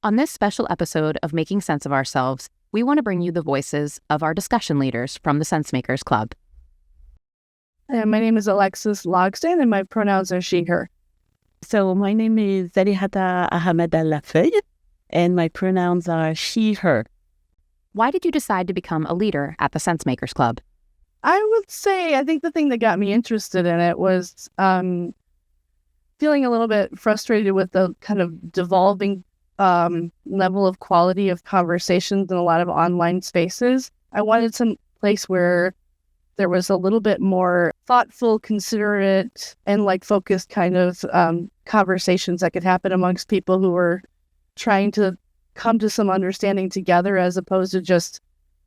On this special episode of Making Sense of Ourselves, we want to bring you the voices of our discussion leaders from the Sensemakers Club. My name is Alexis Logsdon, and my pronouns are she, her. So my name is Zalihata Ahamada, and my pronouns are she, her. Why did you decide to become a leader at the Sensemakers Club? I would say, I think the thing that got me interested in it was feeling a little bit frustrated with the kind of devolving level of quality of conversations in a lot of online spaces. I wanted some place where there was a little bit more thoughtful, considerate, and focused kind of conversations that could happen amongst people who were trying to come to some understanding together as opposed to just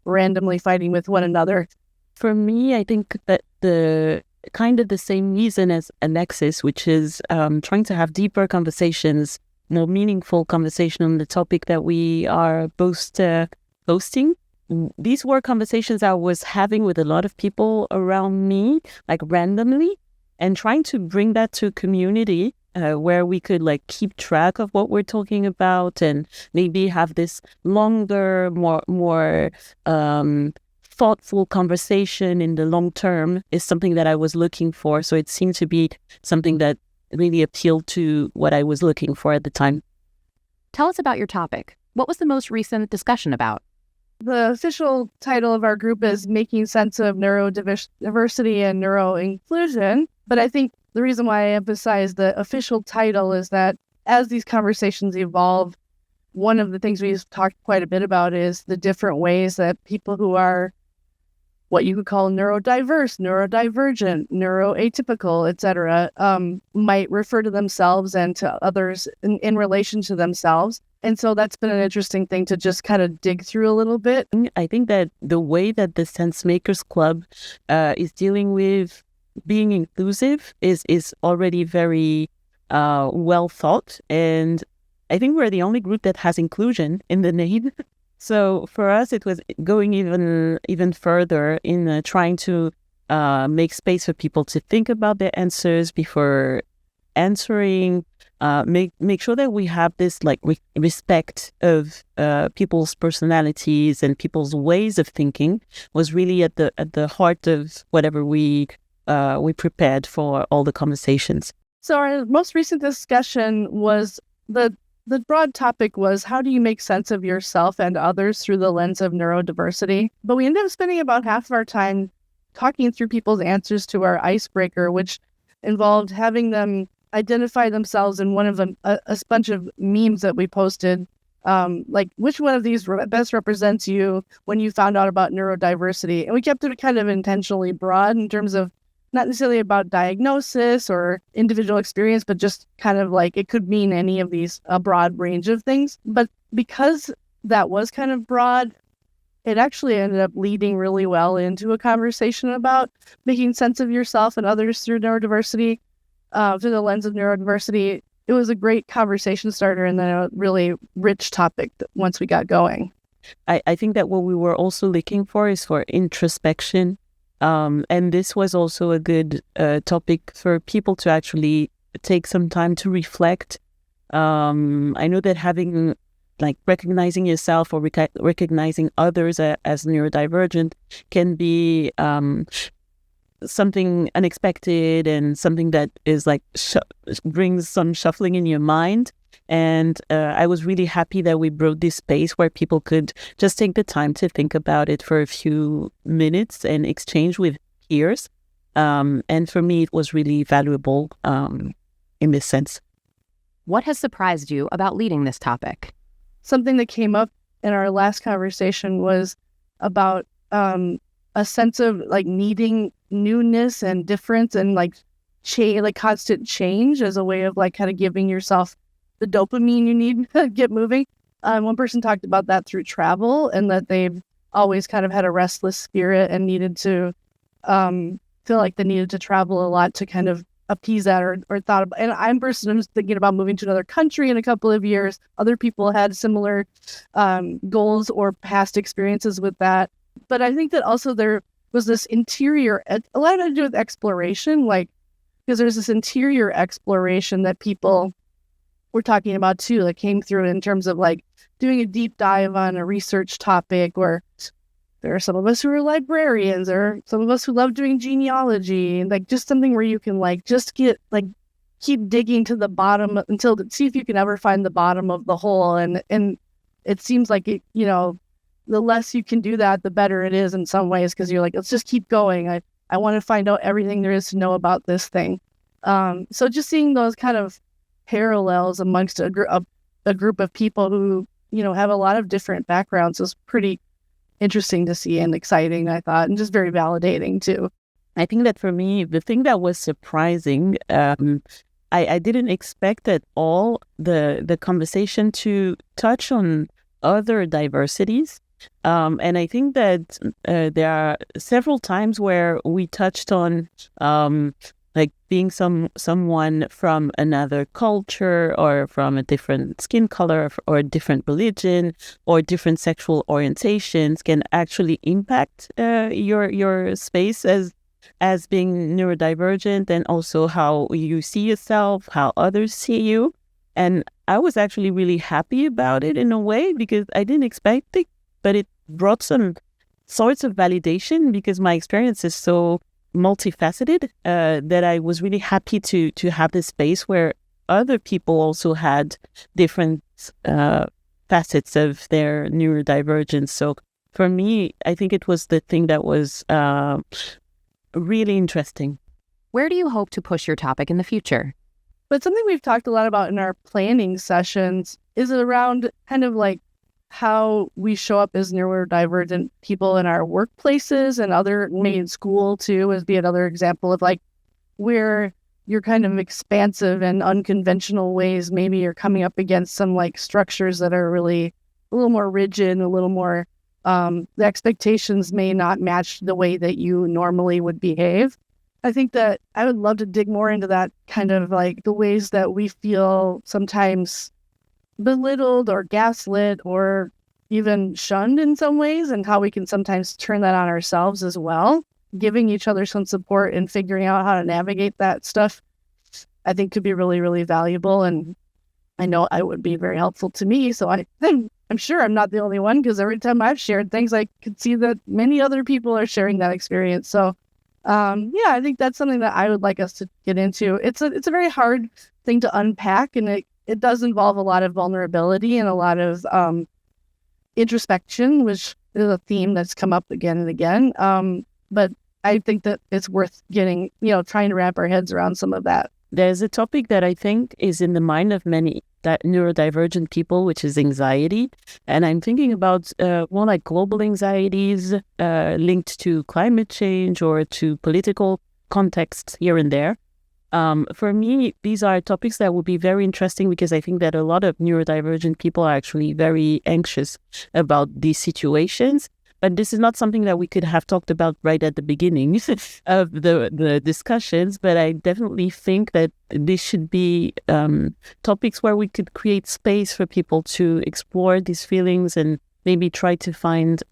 randomly fighting with one another. For me, I think that the kind of the same reason as Alexis, which is trying to have deeper conversations, more meaningful conversation on the topic that we are both hosting. These were conversations I was having with a lot of people around me, randomly, and trying to bring that to a community where we could keep track of what we're talking about and maybe have this longer, more thoughtful conversation in the long term is something that I was looking for. So it seemed to be something that really appealed to what I was looking for at the time. Tell us about your topic. What was the most recent discussion about? The official title of our group is Making Sense of Neurodiversity and Neuro Inclusion. But I think the reason why I emphasize the official title is that as these conversations evolve, one of the things we've talked quite a bit about is the different ways that people who are what you could call neurodiverse, neurodivergent, neuroatypical, etc., might refer to themselves and to others in relation to themselves. And so that's been an interesting thing to just kind of dig through a little bit. I think that the way that the Sensemakers Club is dealing with being inclusive is already very well thought. And I think we're the only group that has inclusion in the name. So for us, it was going even further in trying to make space for people to think about their answers before answering. Make sure that we have this respect of people's personalities and people's ways of thinking was really at the heart of whatever we prepared for all the conversations. So our most recent discussion was the broad topic was, how do you make sense of yourself and others through the lens of neurodiversity? But we ended up spending about half of our time talking through people's answers to our icebreaker, which involved having them identify themselves in one of a bunch of memes that we posted. Which one of these best represents you when you found out about neurodiversity? And we kept it kind of intentionally broad in terms of not necessarily about diagnosis or individual experience, but just kind of it could mean any of these, a broad range of things. But because that was kind of broad, it actually ended up leading really well into a conversation about making sense of yourself and others through neurodiversity, through the lens of neurodiversity. It was a great conversation starter and then a really rich topic once we got going. I think that what we were also looking for is for introspection. And this was also a good topic for people to actually take some time to reflect. I know that having recognizing yourself or recognizing others as neurodivergent can be something unexpected and something that is brings some shuffling in your mind. And I was really happy that we brought this space where people could just take the time to think about it for a few minutes and exchange with peers. And for me, it was really valuable in this sense. What has surprised you about leading this topic? Something that came up in our last conversation was about a sense of needing newness and difference and constant change as a way of kind of giving yourself the dopamine you need to get moving. One person talked about that through travel and that they've always kind of had a restless spirit and needed to feel like they needed to travel a lot to kind of appease that or thought about. And I'm personally thinking about moving to another country in a couple of years. Other people had similar goals or past experiences with that. But I think that also there was this interior, a lot to do with exploration, because there's this interior exploration that people we're talking about too, that came through in terms of like doing a deep dive on a research topic, or there are some of us who are librarians, or some of us who love doing genealogy, and like just something where you can like just get like keep digging to the bottom until see if you can ever find the bottom of the hole. And it seems like it, you know, the less you can do that, the better it is in some ways, because you're like, let's just keep going. I want to find out everything there is to know about this thing. So just seeing those kind of parallels amongst a group of people who, you know, have a lot of different backgrounds was pretty interesting to see and exciting, I thought, and just very validating too. I think that for me, the thing that was surprising, I didn't expect at all the conversation to touch on other diversities. And I think that there are several times where we touched on like being someone from another culture, or from a different skin color, or a different religion, or different sexual orientations can actually impact your space as being neurodivergent, and also how you see yourself, how others see you. And I was actually really happy about it in a way, because I didn't expect it, but it brought some sorts of validation, because my experience is so multifaceted that I was really happy to have this space where other people also had different facets of their neurodivergence. So for me, I think it was the thing that was really interesting. Where do you hope to push your topic in the future? But something we've talked a lot about in our planning sessions is around kind of like how we show up as neurodivergent people in our workplaces, and other, maybe in school too, would be another example of like where you're kind of expansive and unconventional ways. Maybe you're coming up against some like structures that are really a little more rigid, a little more, the expectations may not match the way that you normally would behave. I think that I would love to dig more into that kind of like the ways that we feel sometimes belittled or gaslit or even shunned in some ways, and how we can sometimes turn that on ourselves as well. Giving each other some support and figuring out how to navigate that stuff, I think could be really, really valuable. And I know it would be very helpful to me. So I'm sure I'm not the only one, because every time I've shared things, I could see that many other people are sharing that experience. So yeah, I think that's something that I would like us to get into. It's a very hard thing to unpack, and it does involve a lot of vulnerability and a lot of introspection, which is a theme that's come up again and again. But I think that it's worth getting, trying to wrap our heads around some of that. There's a topic that I think is in the mind of many neurodivergent people, which is anxiety. And I'm thinking about more like global anxieties linked to climate change or to political contexts here and there. For me, these are topics that would be very interesting, because I think that a lot of neurodivergent people are actually very anxious about these situations. But this is not something that we could have talked about right at the beginning of the discussions. But I definitely think that this should be topics where we could create space for people to explore these feelings and maybe try to find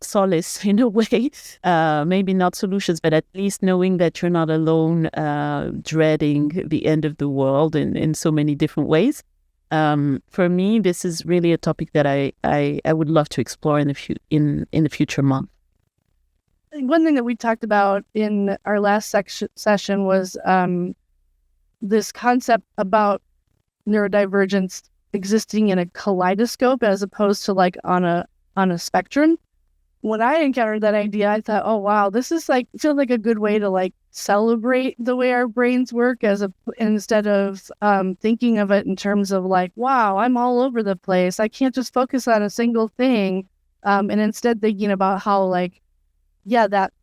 solace in a way. Maybe not solutions, but at least knowing that you're not alone, dreading the end of the world in so many different ways. For me, this is really a topic that I would love to explore in the future month. One thing that we talked about in our last session was this concept about neurodivergence existing in a kaleidoscope as opposed to like on a spectrum. When I encountered that idea, I thought, oh wow, this is like feels like a good way to like celebrate the way our brains work, instead of thinking of it in terms of like, wow, I'm all over the place, I can't just focus on a single thing, and instead thinking about how like, yeah, that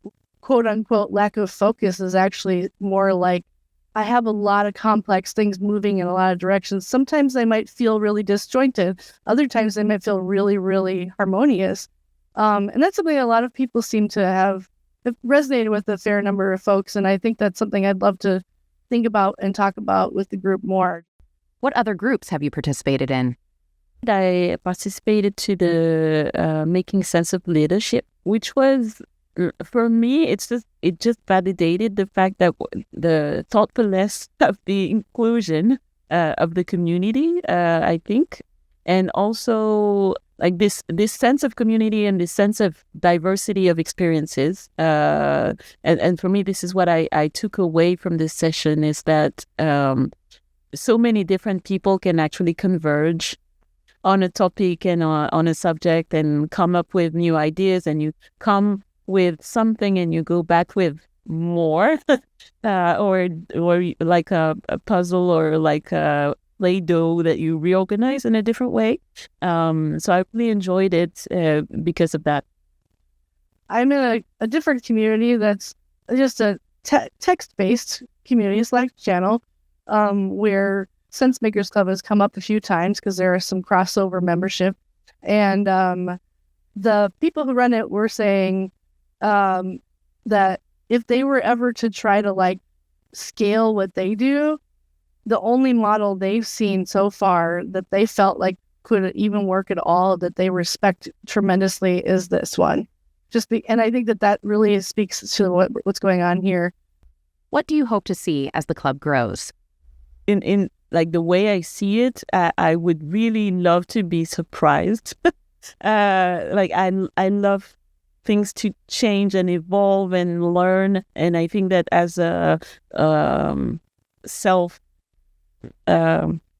quote unquote lack of focus is actually more like I have a lot of complex things moving in a lot of directions. Sometimes they might feel really disjointed, other times they might feel really, really harmonious. And that's something a lot of people seem to have resonated with a fair number of folks. And I think that's something I'd love to think about and talk about with the group more. What other groups have you participated in? I participated to the Making Sense of Leadership, which was, for me, it just validated the fact that the thoughtfulness of the inclusion of the community, I think. And also like this sense of community and this sense of diversity of experiences. And for me, this is what I took away from this session, is that so many different people can actually converge on a topic and on a subject and come up with new ideas, and you come with something and you go back with more, or like a puzzle, or like a Play-Doh that you reorganize in a different way. So I really enjoyed it because of that. I'm in a different community that's just a text-based community, Slack channel, where Sense Makers Club has come up a few times because there is some crossover membership. And the people who run it were saying that if they were ever to try to like scale what they do, the only model they've seen so far that they felt like could even work at all, that they respect tremendously, is this one. And I think that really speaks to what's going on here. What do you hope to see as the club grows? In like the way I see it, I would really love to be surprised. Like I love things to change and evolve and learn, and I think that as a self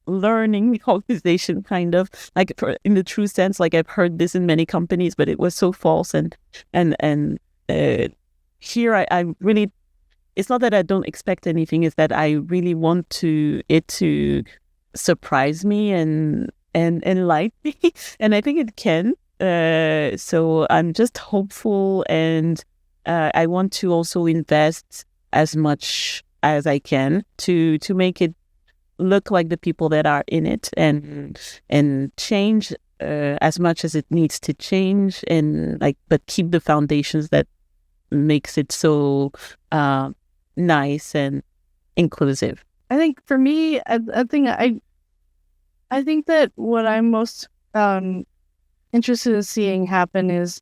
learning organization, kind of like in the true sense, like I've heard this in many companies, but it was so false. And here I really, it's not that I don't expect anything, it's that I really want it to surprise me and enlighten me, and I think it can. So I'm just hopeful, and I want to also invest as much as I can to make it look like the people that are in it, and change as much as it needs to change, and but keep the foundations that makes it so nice and inclusive. I think for me, I think that what I'm most interested in seeing happen is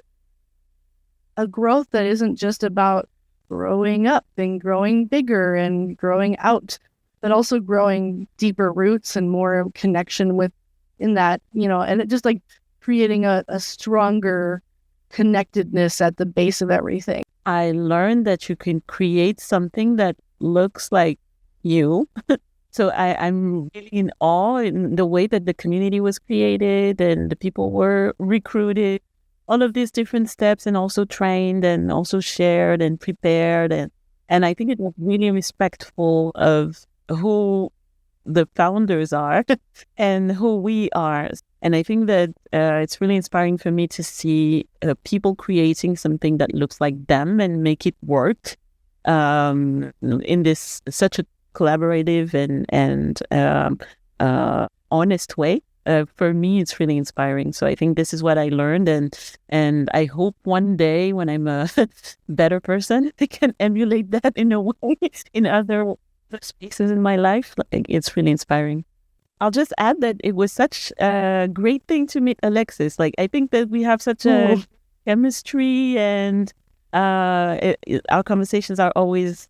a growth that isn't just about growing up and growing bigger and growing out, but also growing deeper roots and more connection in that, and it just like creating a stronger connectedness at the base of everything. I learned that you can create something that looks like you. So I'm really in awe in the way that the community was created and the people were recruited, all of these different steps, and also trained and also shared and prepared. And I think it was really respectful of who the founders are and who we are. And I think that it's really inspiring for me to see people creating something that looks like them and make it work in this such a collaborative and honest way. For me, it's really inspiring. So I think this is what I learned, and I hope one day when I'm a better person, I can emulate that in a way in other spaces in my life. It's really inspiring. I'll just add that it was such a great thing to meet Alexis. I think that we have such a chemistry, and our conversations are always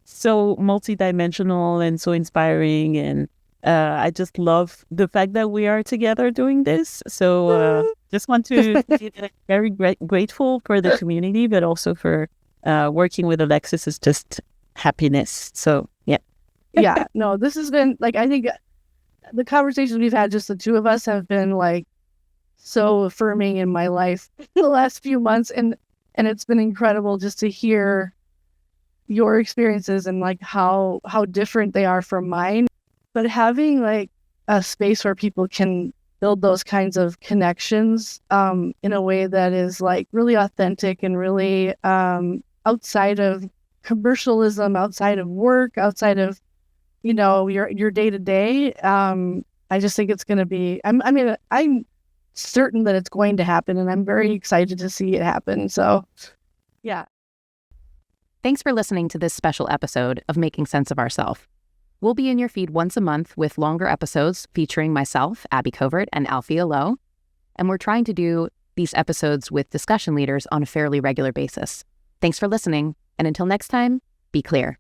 so multidimensional and so inspiring, and I just love the fact that we are together doing this. So just want to be very grateful for the community, but also for working with Alexis is just happiness. So yeah. Yeah, no, this has been I think the conversations we've had, just the two of us, have been so affirming in my life the last few months, and it's been incredible just to hear your experiences and how different they are from mine. But having a space where people can build those kinds of connections in a way that is really authentic and really outside of commercialism, outside of work, outside of your day to day. I just think it's going to be. I'm certain that it's going to happen, and I'm very excited to see it happen. So, yeah. Thanks for listening to this special episode of Making Sense of Ourself. We'll be in your feed once a month with longer episodes featuring myself, Abby Covert, and Alfia Lowe. And we're trying to do these episodes with discussion leaders on a fairly regular basis. Thanks for listening, and until next time, be clear.